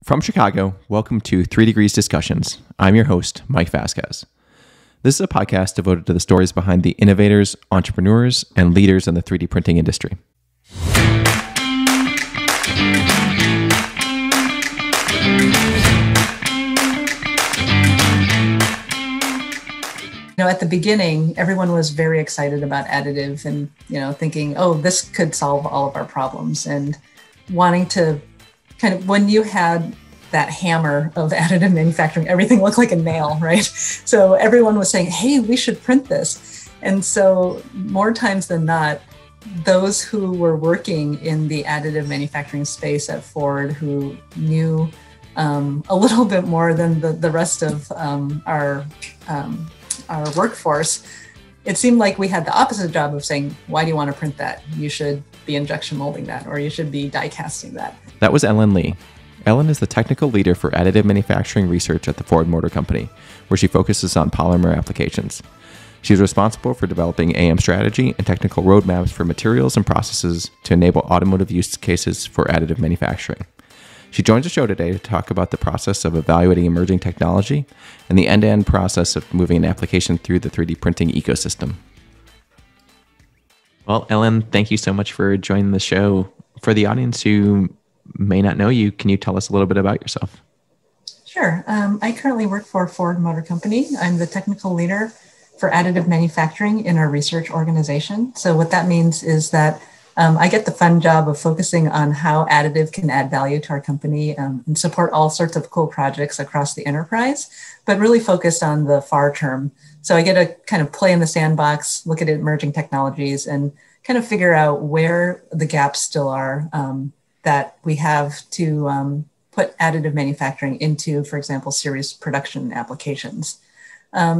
From Chicago, welcome to 3Degrees Discussions. I'm your host, Mike Vasquez. This is a podcast devoted to the stories behind the innovators, entrepreneurs, and leaders in the 3D printing industry. At the beginning, everyone was very excited about additive and, thinking, oh, this could solve all of our problems, and wanting to when you had that hammer of additive manufacturing, everything looked like a nail, right? So everyone was saying, hey, we should print this. And so more times than not, those who were working in the additive manufacturing space at Ford, who knew a little bit more than the rest of our workforce, it seemed like we had the opposite job of saying, why do you want to print that? You should be injection molding that, or you should be die casting that. That was Ellen Lee. Ellen is the technical leader for Additive Manufacturing Research at the Ford Motor Company, where she focuses on polymer applications. She's responsible for developing AM strategy and technical roadmaps for materials and processes to enable automotive use cases for additive manufacturing. She joins the show today to talk about the process of evaluating emerging technology and the end-to-end process of moving an application through the 3D printing ecosystem. Well, Ellen, thank you so much for joining the show. For the audience who may not know you, can you tell us a little bit about yourself? Sure. I currently work for Ford Motor Company. I'm the technical leader for additive manufacturing in our research organization. So what that means is that I get the fun job of focusing on how additive can add value to our company and support all sorts of cool projects across the enterprise, but really focused on the far term. So I get to kind of play in the sandbox, look at emerging technologies, and kind of figure out where the gaps still are that we have to put additive manufacturing into, for example, series production applications.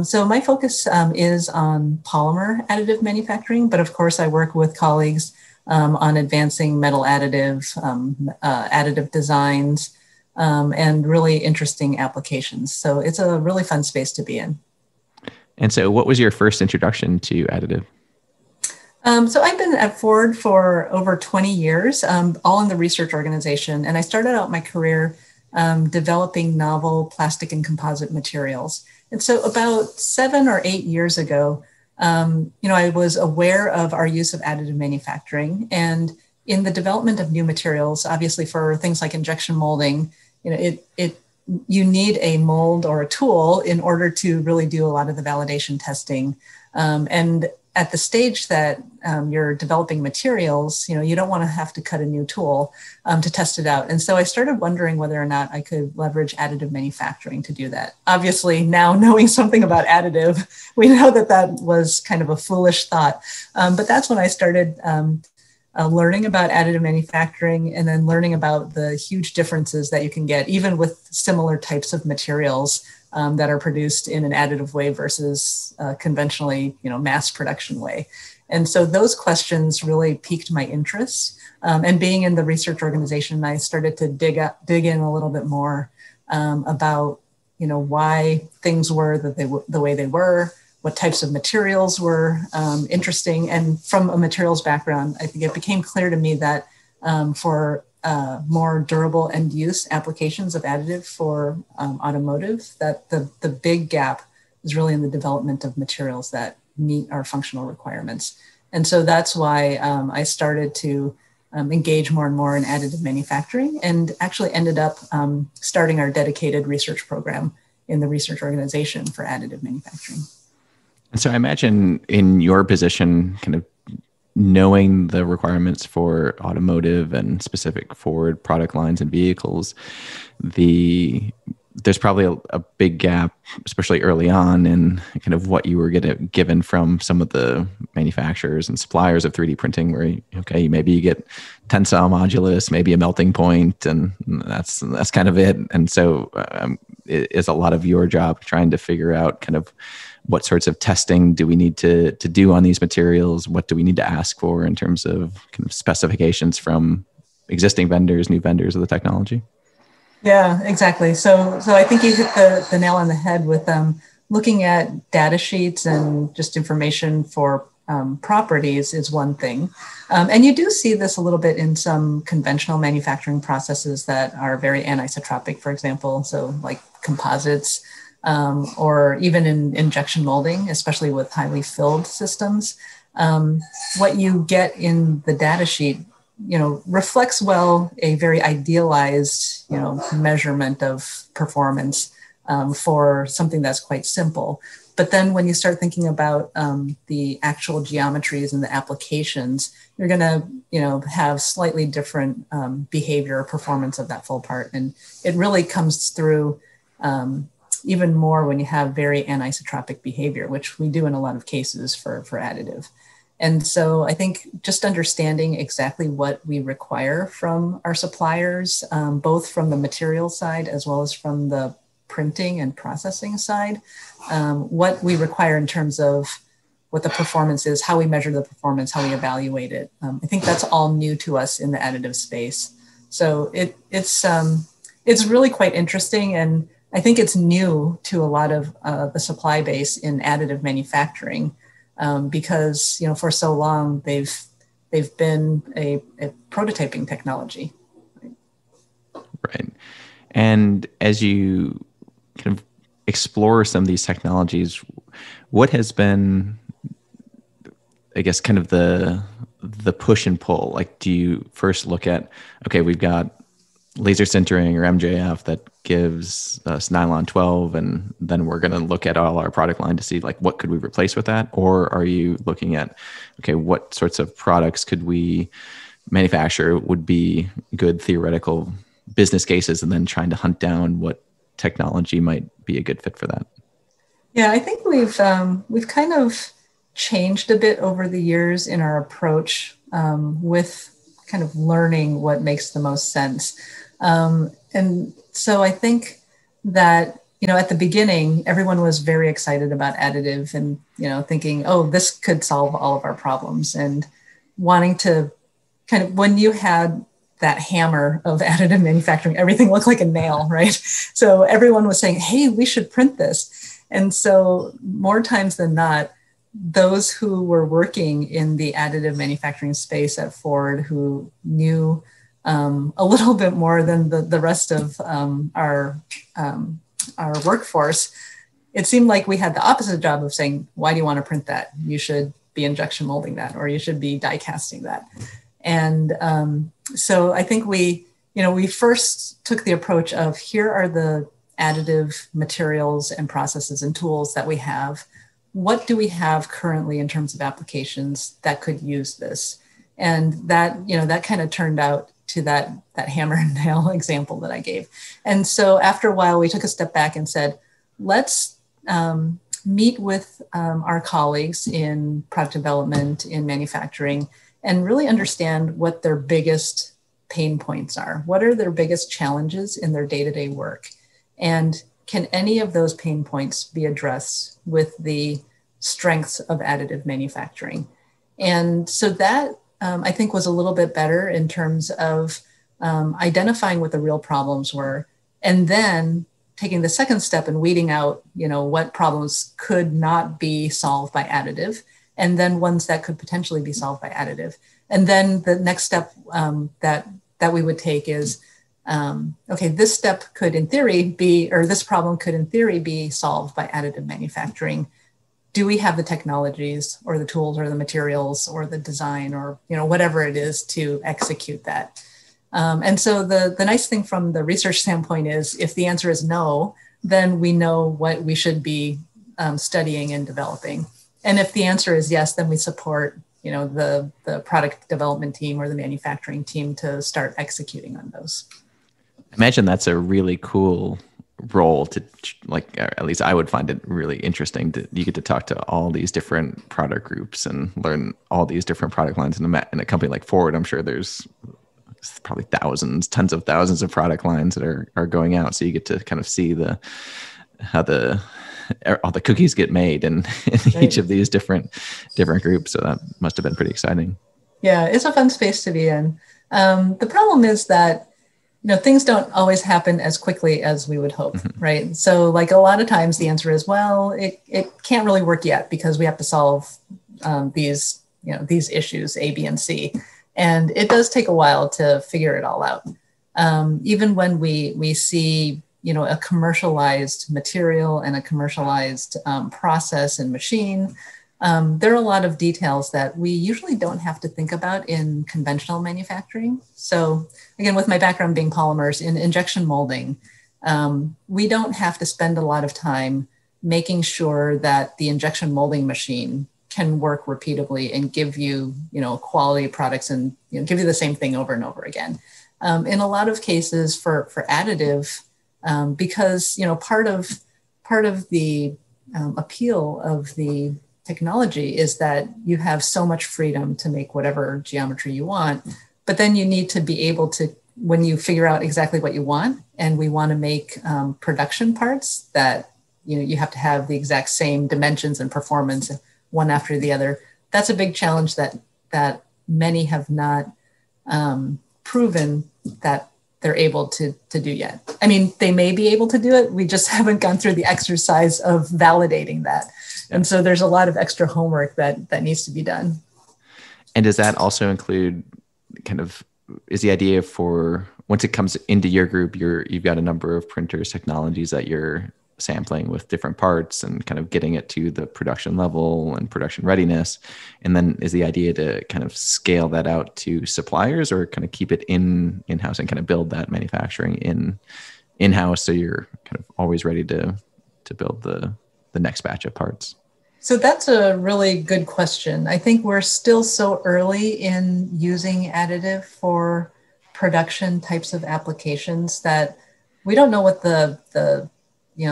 So my focus is on polymer additive manufacturing, but of course I work with colleagues on advancing metal additive, additive designs, and really interesting applications. So it's a really fun space to be in. And so what was your first introduction to additive? So I've been at Ford for over 20 years, all in the research organization. And I started out my career developing novel plastic and composite materials. And so about 7 or 8 years ago, I was aware of our use of additive manufacturing, and in the development of new materials, obviously for things like injection molding, you need a mold or a tool in order to really do a lot of the validation testing. And at the stage that you're developing materials, you don't want to have to cut a new tool to test it out. And so I started wondering whether or not I could leverage additive manufacturing to do that. Obviously, now knowing something about additive, we know that was kind of a foolish thought. But that's when I started learning about additive manufacturing, and then learning about the huge differences that you can get, even with similar types of materials that are produced in an additive way versus conventionally, mass production way. And so those questions really piqued my interest. And being in the research organization, I started to dig in a little bit more about, why things were the way they were, what types of materials were interesting. And from a materials background, I think it became clear to me that for more durable end use applications of additive for automotive, that the big gap is really in the development of materials that meet our functional requirements. And so that's why I started to engage more and more in additive manufacturing, and actually ended up starting our dedicated research program in the research organization for additive manufacturing. And so I imagine in your position, kind of knowing the requirements for automotive and specific Ford product lines and vehicles, there's probably a big gap, especially early on, in kind of what you were given from some of the manufacturers and suppliers of 3D printing, where, maybe you get tensile modulus, maybe a melting point, and that's kind of it. And so it is a lot of your job trying to figure out kind of what sorts of testing do we need to do on these materials? What do we need to ask for in terms of kind of specifications from existing vendors, new vendors of the technology? Yeah, exactly. So I think you hit the nail on the head with looking at data sheets and just information for properties is one thing. And you do see this a little bit in some conventional manufacturing processes that are very anisotropic, for example, so like composites, or even in injection molding, especially with highly filled systems. What you get in the data sheet, reflects well a very idealized, measurement of performance for something that's quite simple. But then when you start thinking about the actual geometries and the applications, you're going to, have slightly different behavior or performance of that full part. And it really comes through even more when you have very anisotropic behavior, which we do in a lot of cases for additive. And so I think just understanding exactly what we require from our suppliers, both from the material side as well as from the printing and processing side, what we require in terms of what the performance is, how we measure the performance, how we evaluate it. I think that's all new to us in the additive space. So it's really quite interesting, and I think it's new to a lot of the supply base in additive manufacturing, because for so long they've been a prototyping technology. Right. And as you kind of explore some of these technologies, what has been, I guess, kind of the push and pull? Like, do you first look at, okay, we've got laser sintering or MJF that gives us nylon 12, and then we're going to look at all our product line to see like what could we replace with that? Or are you looking at, okay, what sorts of products could we manufacture would be good theoretical business cases, and then trying to hunt down what technology might be a good fit for that? Yeah, I think we've kind of changed a bit over the years in our approach, with kind of learning what makes the most sense. And so I think that, at the beginning, everyone was very excited about additive and, thinking, oh, this could solve all of our problems, and wanting to kind of, when you had that hammer of additive manufacturing, everything looked like a nail, right? So everyone was saying, hey, we should print this. And so more times than not, those who were working in the additive manufacturing space at Ford, who knew a little bit more than the rest of our workforce, it seemed like we had the opposite job of saying, why do you want to print that? You should be injection molding that, or you should be die casting that. And so I think we first took the approach of, here are the additive materials and processes and tools that we have. What do we have currently in terms of applications that could use this? And that, that kind of turned out to that hammer and nail example that I gave. And so after a while, we took a step back and said, let's meet with our colleagues in product development, in manufacturing, and really understand what their biggest pain points are. What are their biggest challenges in their day-to-day work? And can any of those pain points be addressed with the strengths of additive manufacturing? And so that, I think, was a little bit better in terms of identifying what the real problems were, and then taking the second step and weeding out, what problems could not be solved by additive, and then ones that could potentially be solved by additive. And then the next step that we would take is, okay, this step could in theory be, or this problem could in theory be solved by additive manufacturing. Do we have the technologies or the tools or the materials or the design or, whatever it is to execute that? And so the nice thing from the research standpoint is, if the answer is no, then we know what we should be studying and developing. And if the answer is yes, then we support, the product development team or the manufacturing team to start executing on those. I imagine that's a really cool role to, like, at least I would find it really interesting that you get to talk to all these different product groups and learn all these different product lines. In a company like Ford, I'm sure there's probably tens of thousands of product lines that are going out. So you get to kind of see how all the cookies get made in right. Each of these different groups. So that must have been pretty exciting. Yeah, it's a fun space to be in. The problem is that, things don't always happen as quickly as we would hope, mm-hmm. right? So like a lot of times the answer is, well, it can't really work yet because we have to solve these, these issues, A, B, and C. And it does take a while to figure it all out. Even when we see, a commercialized material and a commercialized process and machine, there are a lot of details that we usually don't have to think about in conventional manufacturing. So again, with my background being polymers, in injection molding, we don't have to spend a lot of time making sure that the injection molding machine can work repeatably and give you, quality products and give you the same thing over and over again. In a lot of cases for additive, because part of the appeal of the technology is that you have so much freedom to make whatever geometry you want, but then you need to be able to, when you figure out exactly what you want, and we want to make production parts that you have to have the exact same dimensions and performance one after the other. That's a big challenge that many have not proven that they're able to do yet. I mean, they may be able to do it. We just haven't gone through the exercise of validating that. Yeah. And so there's a lot of extra homework that needs to be done. And does that also include is the idea for once it comes into your group, you've got a number of printers, technologies that you're sampling with different parts and kind of getting it to the production level and production readiness. And then is the idea to kind of scale that out to suppliers, or kind of keep it in-house and kind of build that manufacturing in-house so you're kind of always ready to build the next batch of parts? So that's a really good question. I think we're still so early in using additive for production types of applications that we don't know what the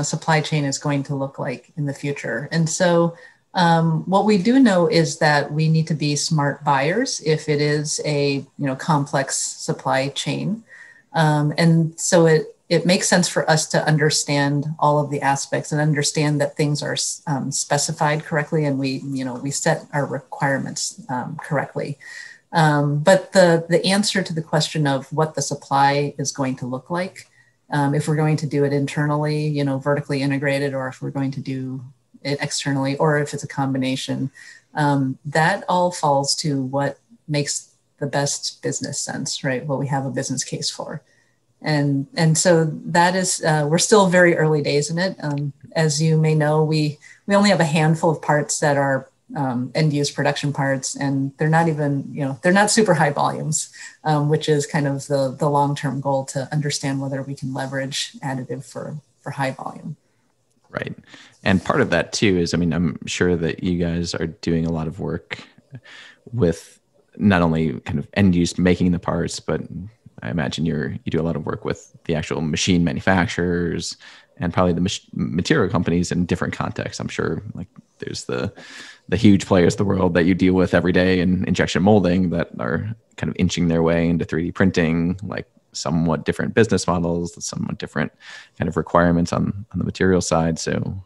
supply chain is going to look like in the future. And so what we do know is that we need to be smart buyers if it is a complex supply chain. And so it makes sense for us to understand all of the aspects and understand that things are specified correctly, and we set our requirements correctly. But the answer to the question of what the supply is going to look like, if we're going to do it internally, vertically integrated, or if we're going to do it externally, or if it's a combination, that all falls to what makes the best business sense, right? What we have a business case for. And so that is, we're still very early days in it. As you may know, we only have a handful of parts that are end-use production parts, and they're not even, they're not super high volumes, which is kind of the long-term goal, to understand whether we can leverage additive for high volume. Right. And part of that too is, I'm sure that you guys are doing a lot of work with not only kind of end-use making the parts, but I imagine you do a lot of work with the actual machine manufacturers and probably the material companies in different contexts. I'm sure like there's the huge players of the world that you deal with every day in injection molding that are kind of inching their way into 3D printing, like somewhat different business models, somewhat different kind of requirements on the material side. So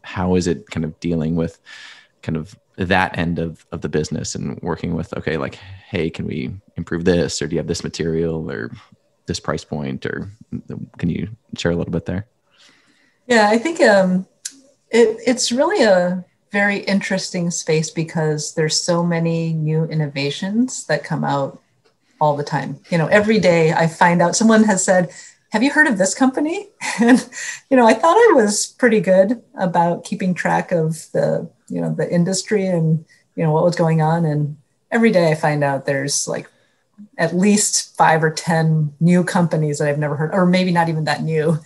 how is it kind of dealing with kind of that end of the business and working with, okay, like, hey, can we improve this? Or do you have this material or this price point? Or can you share a little bit there? Yeah, I think it's really a very interesting space because there's so many new innovations that come out all the time. Every day I find out someone has said, have you heard of this company? And, I thought I was pretty good about keeping track of the industry and, what was going on. And every day I find out there's like at least 5 or 10 new companies that I've never heard, or maybe not even that new.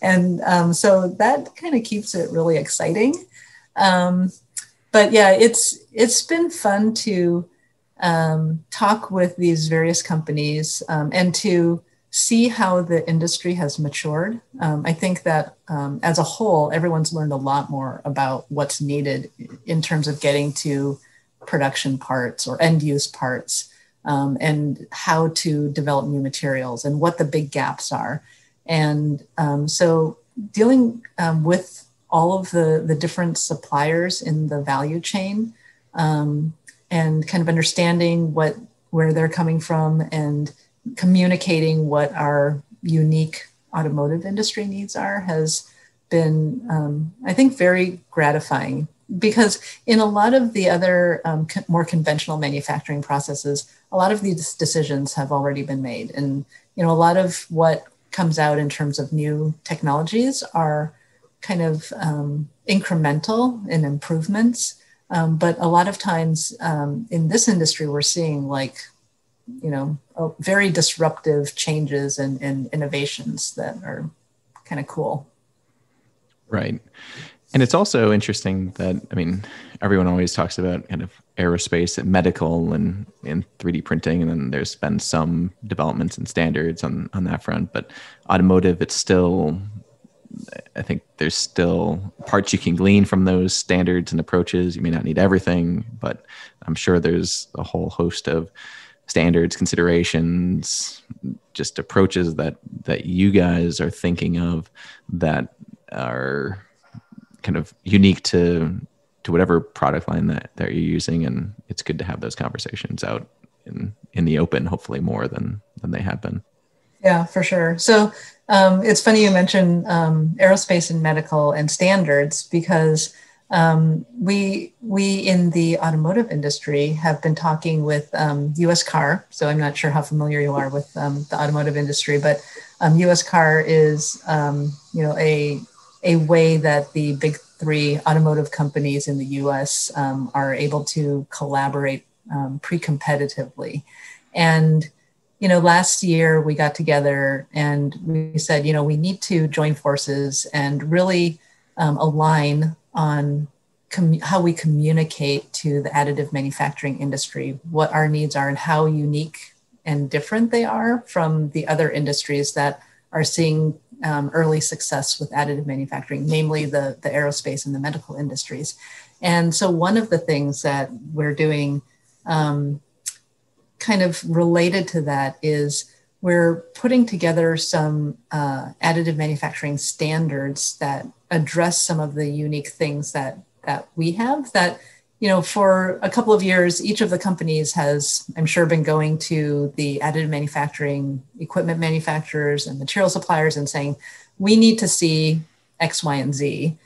And so that kind of keeps it really exciting. But yeah, it's been fun to talk with these various companies and to see how the industry has matured. I think that as a whole, everyone's learned a lot more about what's needed in terms of getting to production parts or end-use parts, and how to develop new materials and what the big gaps are. And so dealing with all of the different suppliers in the value chain, and kind of understanding where they're coming from and communicating what our unique automotive industry needs are has been, I think, very gratifying because in a lot of the other more conventional manufacturing processes, a lot of these decisions have already been made. And, a lot of what comes out in terms of new technologies are kind of incremental in improvements. But a lot of times in this industry, we're seeing very disruptive changes and innovations that are kind of cool. Right. And it's also interesting that, everyone always talks about kind of aerospace and medical and 3D printing, and then there's been some developments and standards on that front. But automotive, it's still, I think there's still parts you can glean from those standards and approaches. You may not need everything, but I'm sure there's a whole host of standards, considerations, just approaches that you guys are thinking of that are kind of unique to whatever product line that you're using. And it's good to have those conversations out in the open, hopefully more than they have been. Yeah, for sure. So it's funny you mentioned aerospace and medical and standards, because we in the automotive industry have been talking with US Car. So I'm not sure how familiar you are with the automotive industry, but US Car is a way that the big three automotive companies in the US are able to collaborate pre-competitively. And last year we got together and we said, we need to join forces and really align on how we communicate to the additive manufacturing industry, what our needs are and how unique and different they are from the other industries that are seeing early success with additive manufacturing, namely the aerospace and the medical industries. And so one of the things that we're doing kind of related to that is we're putting together some additive manufacturing standards that address some of the unique things that we have that, for a couple of years, each of the companies has, I'm sure, been going to the additive manufacturing equipment manufacturers and material suppliers and saying, we need to see X, Y, and Z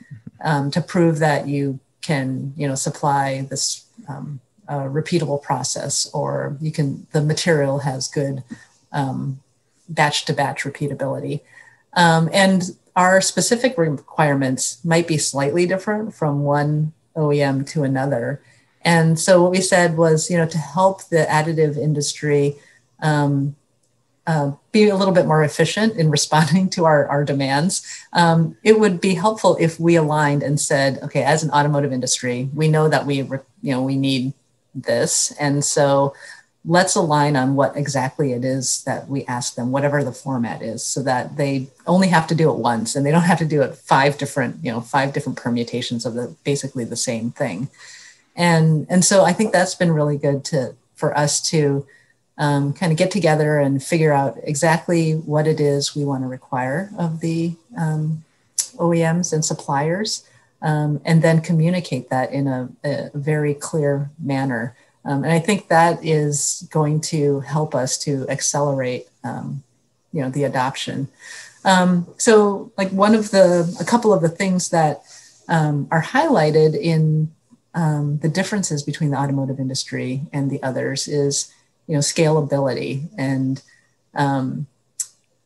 to prove that you can, supply this repeatable process, or the material has good batch to batch repeatability. And our specific requirements might be slightly different from one OEM to another. And so what we said was, to help the additive industry be a little bit more efficient in responding to our demands, it would be helpful if we aligned and said, okay, as an automotive industry, we know that we need this. And so let's align on what exactly it is that we ask them, whatever the format is, so that they only have to do it once and they don't have to do it five different permutations of basically the same thing. And so I think that's been really good for us to kind of get together and figure out exactly what it is we want to require of the OEMs and suppliers, and then communicate that in a very clear manner. And I think that is going to help us to accelerate, the adoption. So like a couple of the things that are highlighted in the differences between the automotive industry and the others is, scalability and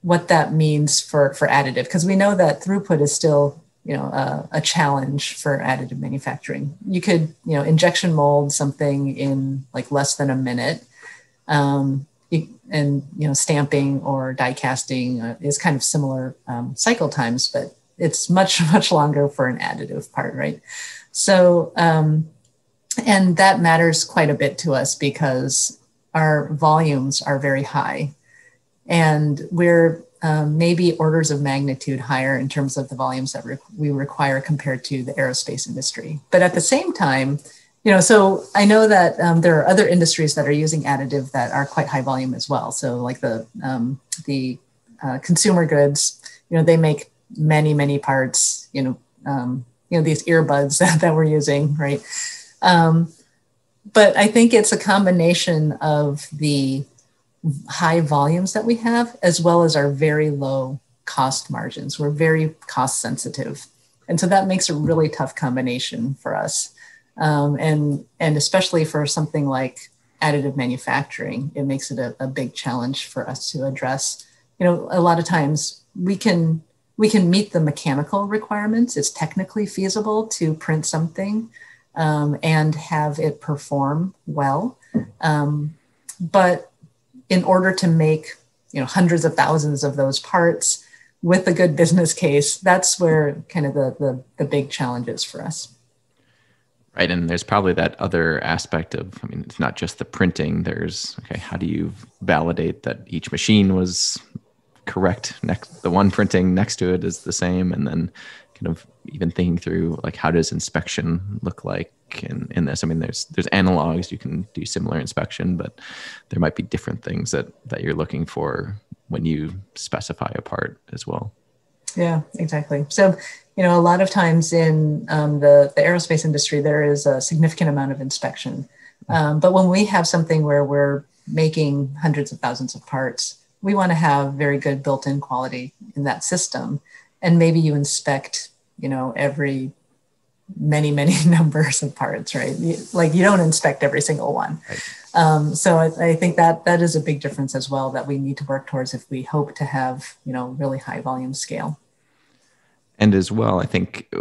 what that means for additive, because we know that throughput is still a challenge for additive manufacturing. You could, injection mold something in like less than a minute. And stamping or die casting is kind of similar cycle times, but it's much, much longer for an additive part, right? So, and that matters quite a bit to us because our volumes are very high. And we're maybe orders of magnitude higher in terms of the volumes that we require compared to the aerospace industry. But at the same time, so I know that there are other industries that are using additive that are quite high volume as well. So like the consumer goods, they make many, many parts, these earbuds that we're using, right? But I think it's a combination of the high volumes that we have, as well as our very low cost margins. We're very cost sensitive. And so that makes a really tough combination for us. And especially for something like additive manufacturing, it makes it a big challenge for us to address. A lot of times we can meet the mechanical requirements. It's technically feasible to print something and have it perform well. But in order to make hundreds of thousands of those parts with a good business case, that's where kind of the big challenge is for us. Right. And there's probably that other aspect of, I mean, it's not just the printing. There's, okay, how do you validate that each machine was correct? The one printing next to it is the same. And then kind of even thinking through, like, how does inspection look like in this? I mean, there's analogs, you can do similar inspection, but there might be different things that you're looking for when you specify a part as well. Yeah, exactly. So, a lot of times in the aerospace industry, there is a significant amount of inspection. But when we have something where we're making hundreds of thousands of parts, we want to have very good built-in quality in that system. And maybe you inspect, every many numbers of parts, right? You don't inspect every single one. Right. So I think that is a big difference as well that we need to work towards if we hope to have, really high volume scale. And as well, I think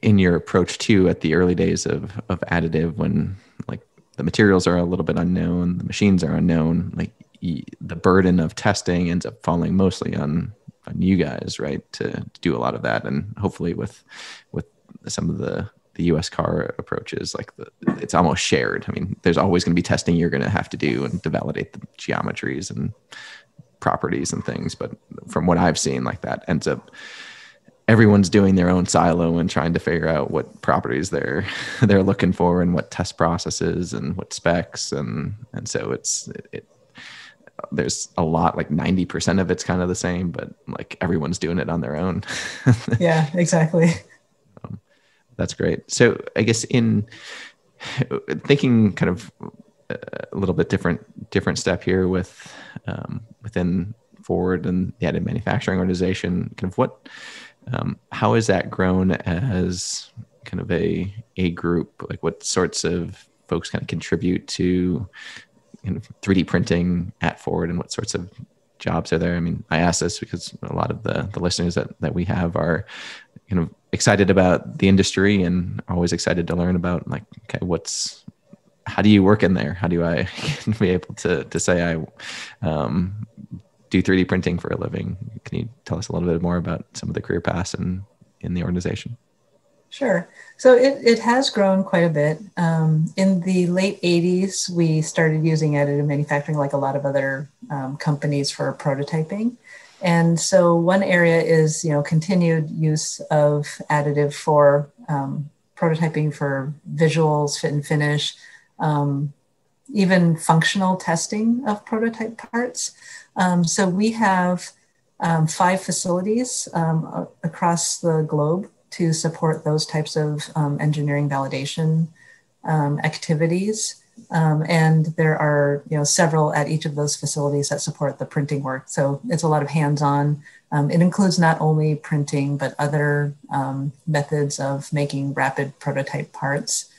in your approach too, at the early days of additive, when like the materials are a little bit unknown, the machines are unknown, like the burden of testing ends up falling mostly on you guys, right? To do a lot of that. And hopefully with some of the US car approaches, like it's almost shared. I mean, there's always going to be testing you're going to have to do and to validate the geometries and properties and things. But from what I've seen, like that ends up, everyone's doing their own silo and trying to figure out what properties they're looking for and what test processes and what specs. And so there's a lot, like 90% of it's kind of the same, but like everyone's doing it on their own. Yeah, exactly. That's great. So I guess in thinking kind of a little bit different step here with within Ford and the additive manufacturing organization, kind of what, how has that grown as kind of a group? Like what sorts of folks kind of contribute to kind of 3D printing at Ford, and what sorts of jobs are there? I mean, I ask this because a lot of the listeners that we have are kind of excited about the industry and always excited to learn about, like, okay, how do you work in there? How do I be able to say I do 3D printing for a living? Can you tell us a little bit more about some of the career paths in the organization? Sure. So it has grown quite a bit. In the late 80s, we started using additive manufacturing like a lot of other companies for prototyping. And so one area is, continued use of additive for prototyping for visuals, fit and finish, even functional testing of prototype parts. So we have 5 facilities across the globe to support those types of engineering validation activities. And there are several at each of those facilities that support the printing work. So it's a lot of hands-on. It includes not only printing, but other methods of making rapid prototype parts.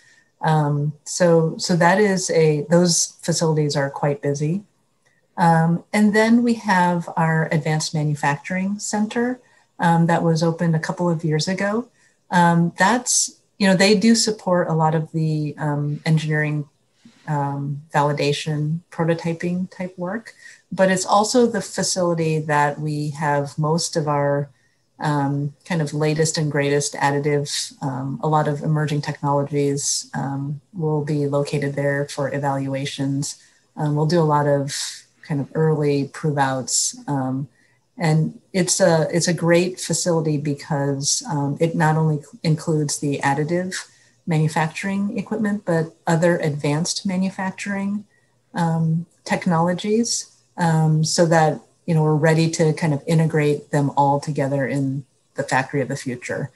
So that is those facilities are quite busy. And then we have our Advanced Manufacturing Center that was opened a couple of years ago. That's, they do support a lot of the engineering validation, prototyping type work, but it's also the facility that we have most of our kind of latest and greatest additives. A lot of emerging technologies will be located there for evaluations. We'll do a lot of kind of early prove outs. And it's a great facility because it not only includes the additive manufacturing equipment, but other advanced manufacturing technologies, so that we're ready to kind of integrate them all together in the factory of the future.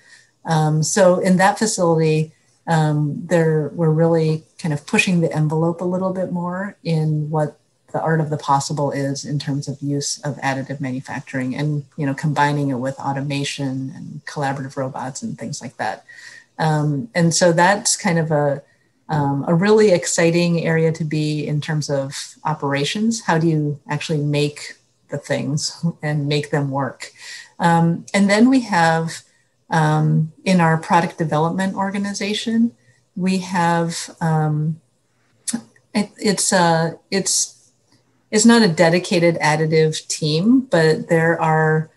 So in that facility, we're really kind of pushing the envelope a little bit more in what the art of the possible is in terms of use of additive manufacturing and, combining it with automation and collaborative robots and things like that. And so that's kind of a really exciting area to be in terms of operations. How do you actually make the things and make them work? And then we have in our product development organization, we have it's not a dedicated additive team, but there are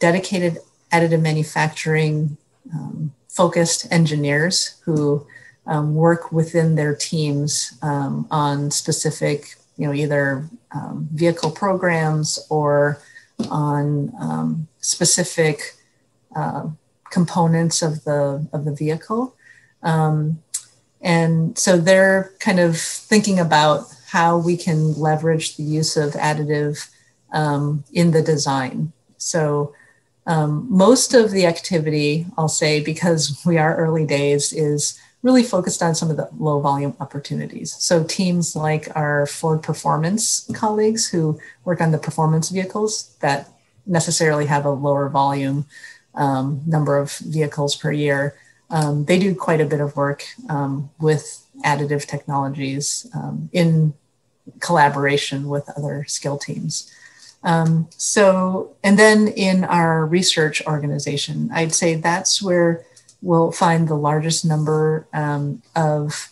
dedicated additive manufacturing focused engineers who work within their teams on specific, either vehicle programs or on specific components of the vehicle. And so they're kind of thinking about how we can leverage the use of additive in the design. So most of the activity, I'll say, because we are early days, is really focused on some of the low volume opportunities. So teams like our Ford Performance colleagues who work on the performance vehicles that necessarily have a lower volume number of vehicles per year, they do quite a bit of work with additive technologies in collaboration with other skill teams. And then in our research organization, I'd say that's where we'll find the largest number of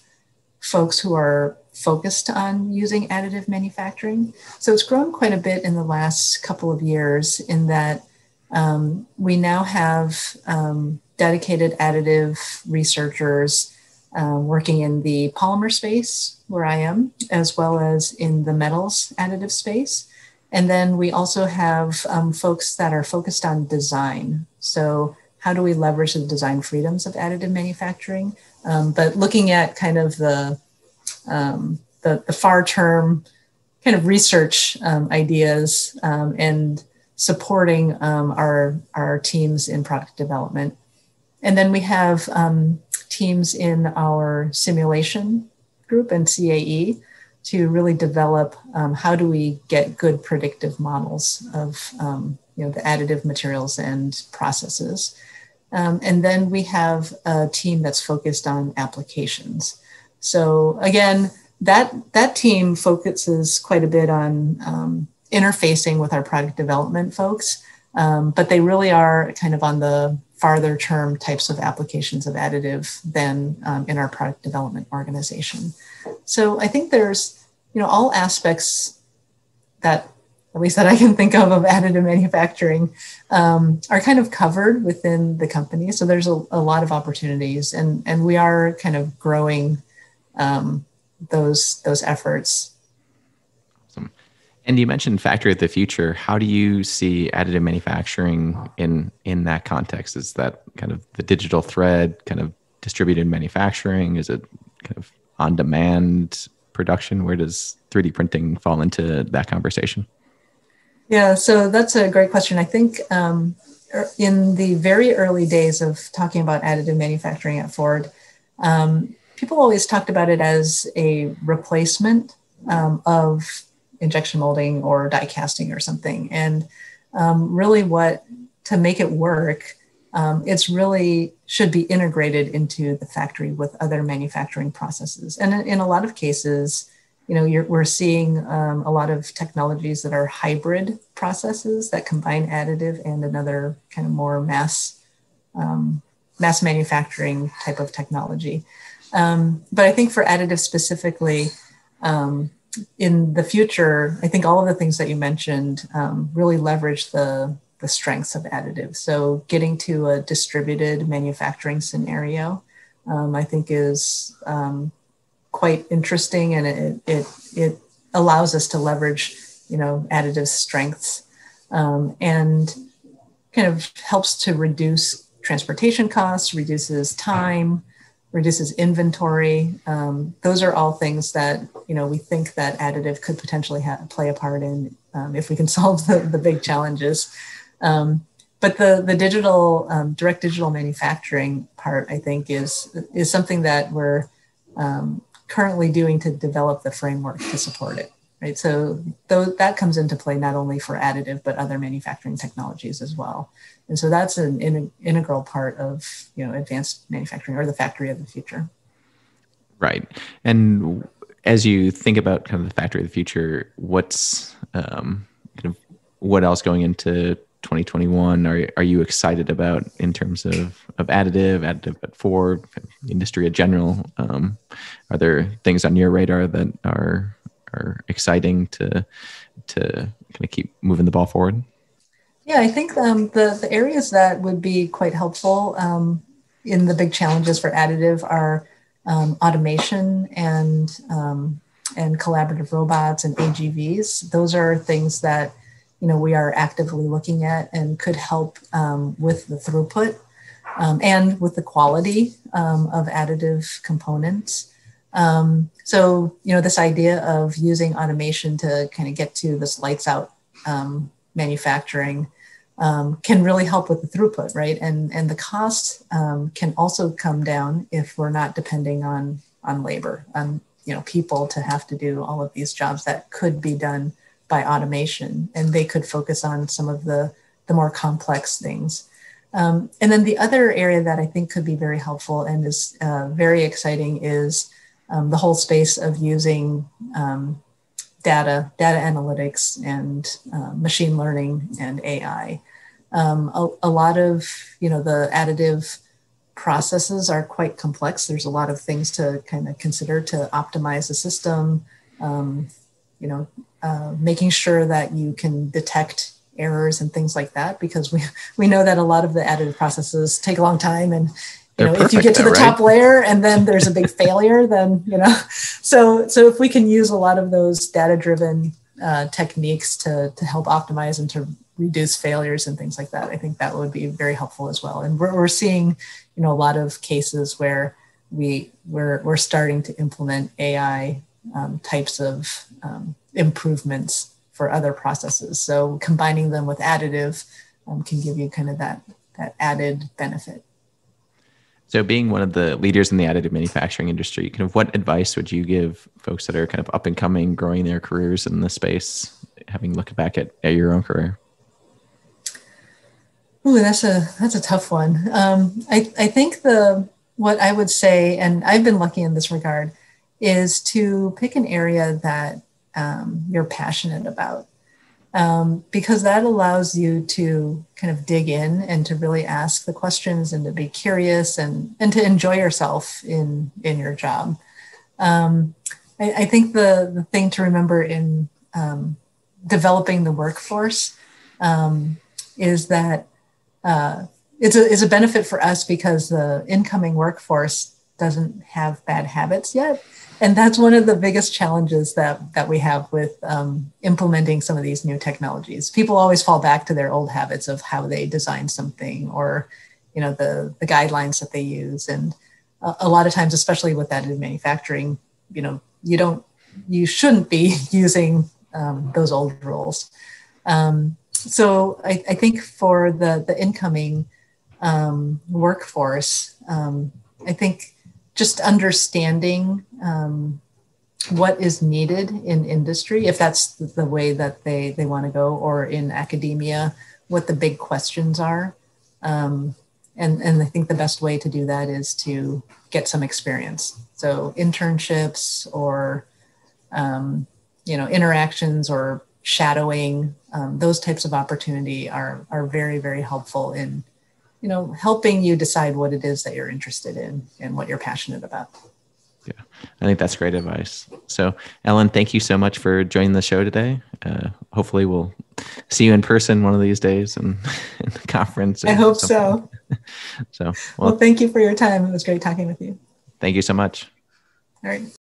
folks who are focused on using additive manufacturing. So it's grown quite a bit in the last couple of years in that we now have dedicated additive researchers working in the polymer space where I am, as well as in the metals additive space. And then we also have folks that are focused on design. So how do we leverage the design freedoms of additive manufacturing? But looking at kind of the far term kind of research ideas and supporting our teams in product development. And then we have teams in our simulation group and CAE to really develop how do we get good predictive models of the additive materials and processes. And then we have a team that's focused on applications. So again, that team focuses quite a bit on interfacing with our product development folks, but they really are kind of on the farther term types of applications of additive than in our product development organization. So I think there's, all aspects that, at least that I can think of additive manufacturing, are kind of covered within the company. So there's a lot of opportunities, and we are kind of growing those efforts. Awesome. And you mentioned factory of the future. How do you see additive manufacturing in that context? Is that kind of the digital thread, kind of distributed manufacturing? Is it kind of on-demand production? Where does 3D printing fall into that conversation? Yeah, so that's a great question. I think in the very early days of talking about additive manufacturing at Ford, people always talked about it as a replacement of injection molding or die casting or something. And really to make it work, it's really should be integrated into the factory with other manufacturing processes. And in a lot of cases, we're seeing a lot of technologies that are hybrid processes that combine additive and another kind of more mass manufacturing type of technology. But I think for additive specifically, in the future, I think all of the things that you mentioned really leverage the strengths of additive. So getting to a distributed manufacturing scenario, I think is quite interesting, and it allows us to leverage, additive strengths and kind of helps to reduce transportation costs, reduces time, reduces inventory. Those are all things that, we think that additive could potentially play a part in if we can solve the big challenges. But the digital, direct digital manufacturing part, I think, is something that we're currently doing to develop the framework to support it. right? So that comes into play not only for additive, but other manufacturing technologies as well. And so that's an integral part of, advanced manufacturing, or the factory of the future. Right. And as you think about kind of the factory of the future, what's what else going into 2021 are you excited about in terms of additive but for industry in general? Are there things on your radar that are exciting to kind of keep moving the ball forward? Yeah, I think the areas that would be quite helpful in the big challenges for additive are automation and collaborative robots and AGVs. Those are things that we are actively looking at and could help with the throughput and with the quality of additive components. So this idea of using automation to kind of get to this lights out manufacturing can really help with the throughput, right? And the cost can also come down if we're not depending on labor, on people to have to do all of these jobs that could be done by automation, and they could focus on some of the more complex things. And then the other area that I think could be very helpful and is very exciting is the whole space of using data analytics and machine learning and AI. A lot of the additive processes are quite complex. There's a lot of things to kind of consider to optimize the system. Making sure that you can detect errors and things like that, because we know that a lot of the additive processes take a long time, and if you get to the top layer and then there's a big failure, then so if we can use a lot of those data-driven techniques to help optimize and to reduce failures and things like that, I think that would be very helpful as well. And we're seeing a lot of cases where we're starting to implement AI types of improvements for other processes. So combining them with additive can give you kind of that added benefit. So being one of the leaders in the additive manufacturing industry, kind of what advice would you give folks that are kind of up and coming, growing their careers in the space, having looked back at your own career? Ooh, that's a tough one. I think what I would say, and I've been lucky in this regard, is to pick an area that you're passionate about, because that allows you to kind of dig in and to really ask the questions and to be curious and to enjoy yourself in your job. I think the thing to remember in developing the workforce is that it's a benefit for us because the incoming workforce doesn't have bad habits yet. And that's one of the biggest challenges that we have with implementing some of these new technologies. People always fall back to their old habits of how they design something, or the guidelines that they use. And a lot of times, especially with additive manufacturing, you shouldn't be using those old rules. So I think for the incoming workforce, I think just understanding what is needed in industry, if that's the way that they want to go, or in academia, what the big questions are. And I think the best way to do that is to get some experience. So internships or, interactions or shadowing, those types of opportunity are very, very helpful in helping you decide what it is that you're interested in and what you're passionate about. Yeah, I think that's great advice. So, Ellen, thank you so much for joining the show today. Hopefully we'll see you in person one of these days in the conference. I hope so. So, well, thank you for your time. It was great talking with you. Thank you so much. All right.